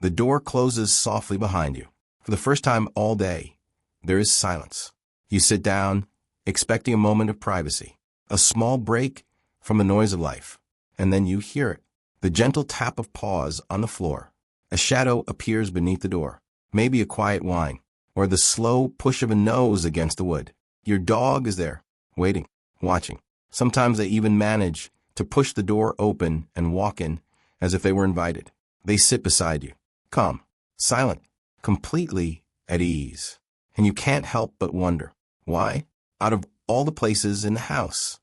The door closes softly behind you. For the first time all day, there is silence. You sit down, expecting a moment of privacy, a small break from the noise of life, and then you hear it. The gentle tap of paws on the floor. A shadow appears beneath the door, maybe a quiet whine, or the slow push of a nose against the wood. Your dog is there, waiting, watching. Sometimes they even manage to push the door open and walk in as if they were invited. They sit beside you, calm, silent, completely at ease. And you can't help but wonder, why? Out of all the places in the house,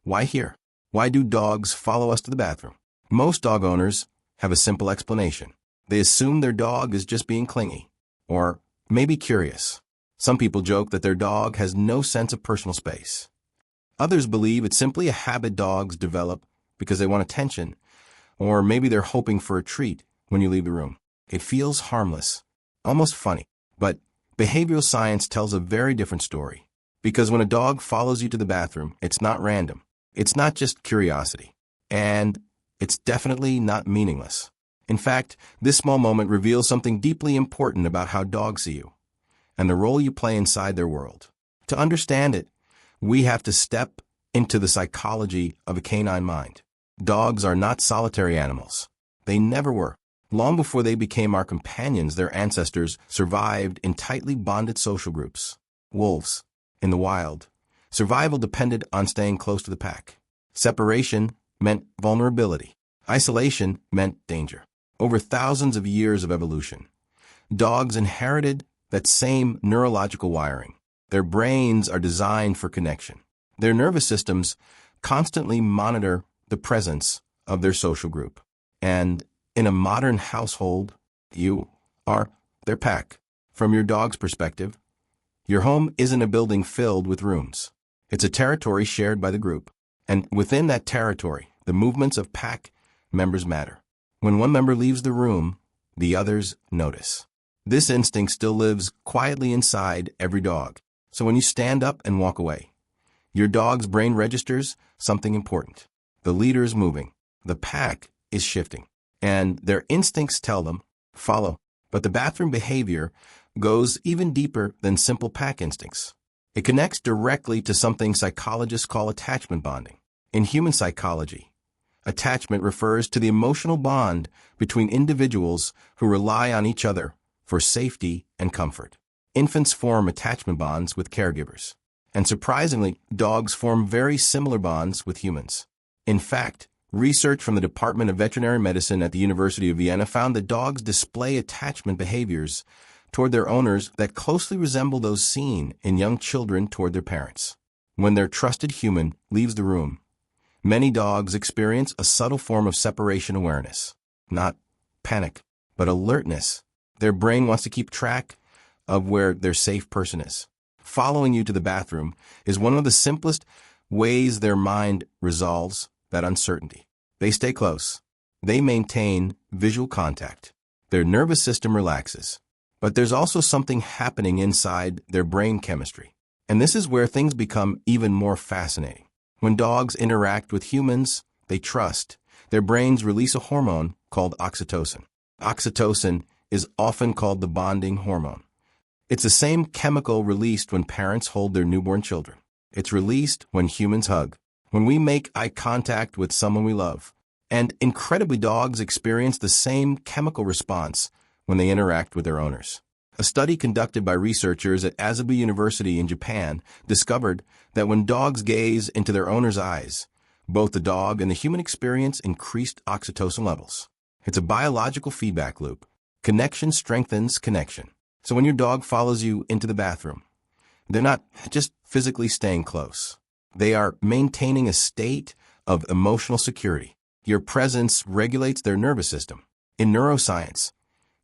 why here? Why do dogs follow us to the bathroom? Most dog owners have a simple explanation. They assume their dog is just being clingy, or maybe curious. Some people joke that their dog has no sense of personal space. Others believe it's simply a habit dogs develop because they want attention, or maybe they're hoping for a treat when you leave the room. It feels harmless, almost funny, but behavioral science tells a very different story. Because when a dog follows you to the bathroom, it's not random. It's not just curiosity. And it's definitely not meaningless. In fact, this small moment reveals something deeply important about how dogs see you and the role you play inside their world. To understand it, we have to step into the psychology of a canine mind. Dogs are not solitary animals. They never were. Long before they became our companions, their ancestors survived in tightly bonded social groups. Wolves, in the wild, survival depended on staying close to the pack. Separation meant vulnerability. Isolation meant danger. Over thousands of years of evolution, dogs inherited that same neurological wiring. Their brains are designed for connection. Their nervous systems constantly monitor the presence of their social group. And in a modern household, you are their pack. From your dog's perspective, your home isn't a building filled with rooms. It's a territory shared by the group. And within that territory, the movements of pack members matter. When one member leaves the room, the others notice. This instinct still lives quietly inside every dog. So when you stand up and walk away, your dog's brain registers something important. The leader is moving. The pack is shifting. And their instincts tell them, follow. But the bathroom behavior goes even deeper than simple pack instincts. It connects directly to something psychologists call attachment bonding. In human psychology, attachment refers to the emotional bond between individuals who rely on each other for safety and comfort. Infants form attachment bonds with caregivers. And surprisingly, dogs form very similar bonds with humans. In fact, research from the Department of Veterinary Medicine at the University of Vienna found that dogs display attachment behaviors toward their owners that closely resemble those seen in young children toward their parents. When their trusted human leaves the room, many dogs experience a subtle form of separation awareness. Not panic, but alertness. Their brain wants to keep track of where their safe person is. Following you to the bathroom is one of the simplest ways their mind resolves that uncertainty. They stay close. They maintain visual contact. Their nervous system relaxes. But there's also something happening inside their brain chemistry. And this is where things become even more fascinating. When dogs interact with humans they trust, their brains release a hormone called oxytocin. Oxytocin is often called the bonding hormone. It's the same chemical released when parents hold their newborn children. It's released when humans hug, when we make eye contact with someone we love. And incredibly, dogs experience the same chemical response when they interact with their owners. A study conducted by researchers at Asabu University in Japan discovered that when dogs gaze into their owner's eyes, both the dog and the human experience increased oxytocin levels. It's a biological feedback loop. Connection strengthens connection. So when your dog follows you into the bathroom, they're not just physically staying close. They are maintaining a state of emotional security. Your presence regulates their nervous system. In neuroscience,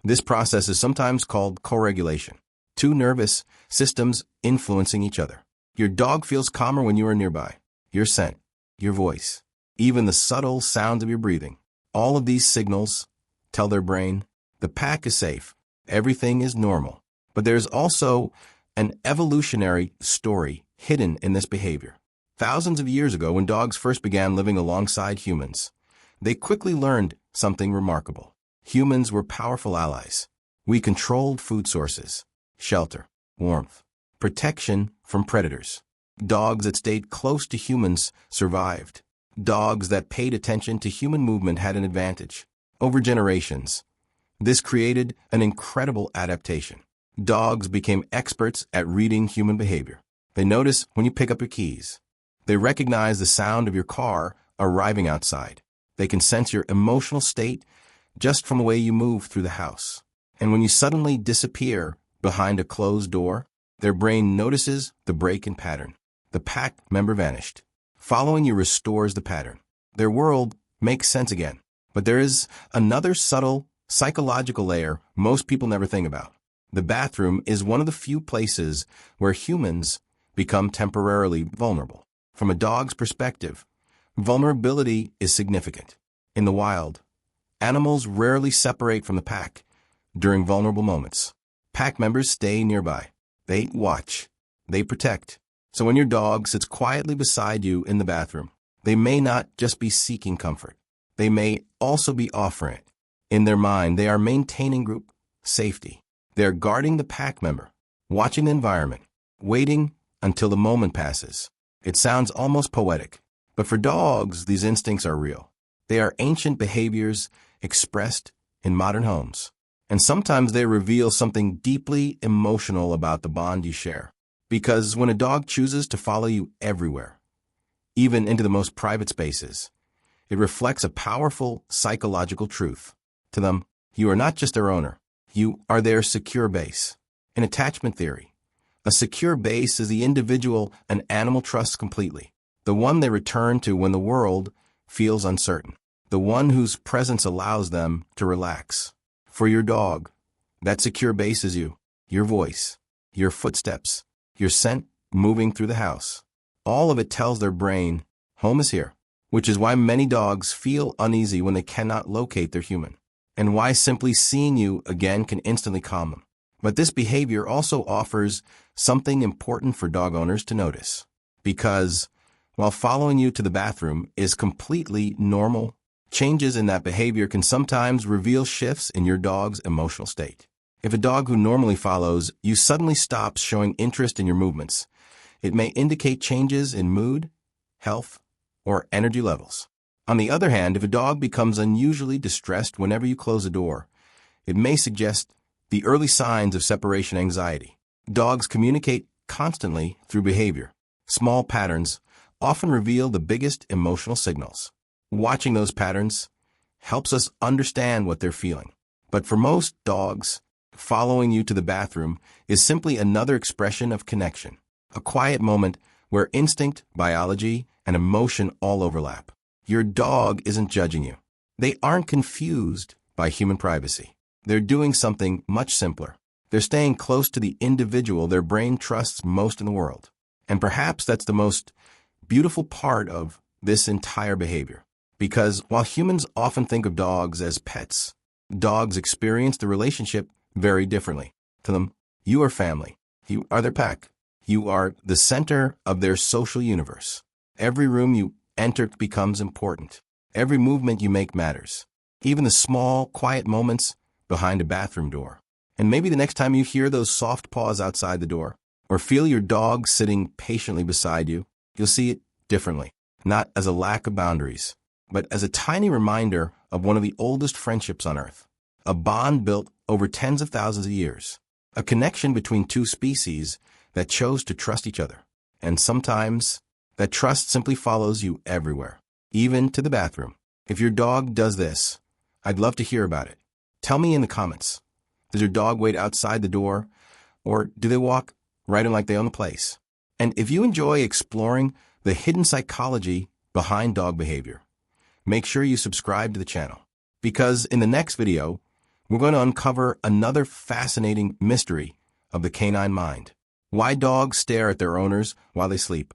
this process is sometimes called co-regulation. Two nervous systems influencing each other. Your dog feels calmer when you are nearby. Your scent, your voice, even the subtle sounds of your breathing. All of these signals tell their brain, the pack is safe. Everything is normal. But there's also an evolutionary story hidden in this behavior. Thousands of years ago, when dogs first began living alongside humans, they quickly learned something remarkable. humans were powerful allies. We controlled food sources, shelter, warmth, protection from predators. Dogs that stayed close to humans survived. Dogs that paid attention to human movement had an advantage. Over generations, this created an incredible adaptation. Dogs became experts at reading human behavior. They notice when you pick up your keys. They recognize the sound of your car arriving outside. They can sense your emotional state just from the way you move through the house. And when you suddenly disappear behind a closed door, their brain notices the break in pattern. The pack member vanished. Following you restores the pattern. Their world makes sense again. But there is another subtle psychological layer most people never think about. The bathroom is one of the few places where humans become temporarily vulnerable. From a dog's perspective, vulnerability is significant. In the wild, animals rarely separate from the pack during vulnerable moments. Pack members stay nearby. They watch. They protect. So when your dog sits quietly beside you in the bathroom, they may not just be seeking comfort. They may also be offering it. In their mind, they are maintaining group safety. They are guarding the pack member, watching the environment, waiting until the moment passes. It sounds almost poetic, but for dogs, these instincts are real. They are ancient behaviors expressed in modern homes. And sometimes they reveal something deeply emotional about the bond you share. Because when a dog chooses to follow you everywhere, even into the most private spaces, it reflects a powerful psychological truth. To them, you are not just their owner. You are their secure base. In attachment theory, a secure base is the individual an animal trusts completely, the one they return to when the world feels uncertain, the one whose presence allows them to relax. For your dog, that secure base is you, your voice, your footsteps, your scent moving through the house. All of it tells their brain, home is here, which is why many dogs feel uneasy when they cannot locate their human, and why simply seeing you again can instantly calm them. But this behavior also offers something important for dog owners to notice, because while following you to the bathroom is completely normal, changes in that behavior can sometimes reveal shifts in your dog's emotional state. If a dog who normally follows you suddenly stops showing interest in your movements, it may indicate changes in mood, health, or energy levels. On the other hand, if a dog becomes unusually distressed whenever you close a door, it may suggest the early signs of separation anxiety. Dogs communicate constantly through behavior. Small patterns often reveal the biggest emotional signals. Watching those patterns helps us understand what they're feeling. But for most dogs, following you to the bathroom is simply another expression of connection, a quiet moment where instinct, biology, and emotion all overlap. Your dog isn't judging you. They aren't confused by human privacy. They're doing something much simpler. They're staying close to the individual their brain trusts most in the world. And perhaps that's the most beautiful part of this entire behavior. Because while humans often think of dogs as pets, dogs experience the relationship very differently. To them, you are family. You are their pack. You are the center of their social universe. Every room you enter becomes important. Every movement you make matters. Even the small, quiet moments behind a bathroom door. And maybe the next time you hear those soft paws outside the door, or feel your dog sitting patiently beside you, you'll see it differently. Not as a lack of boundaries, but as a tiny reminder of one of the oldest friendships on Earth. A bond built over tens of thousands of years. A connection between two species that chose to trust each other. And sometimes, that trust simply follows you everywhere, even to the bathroom. If your dog does this, I'd love to hear about it. Tell me in the comments. Does your dog wait outside the door, or do they walk right in like they own the place? And if you enjoy exploring the hidden psychology behind dog behavior, make sure you subscribe to the channel. Because in the next video, we're going to uncover another fascinating mystery of the canine mind. Why dogs stare at their owners while they sleep.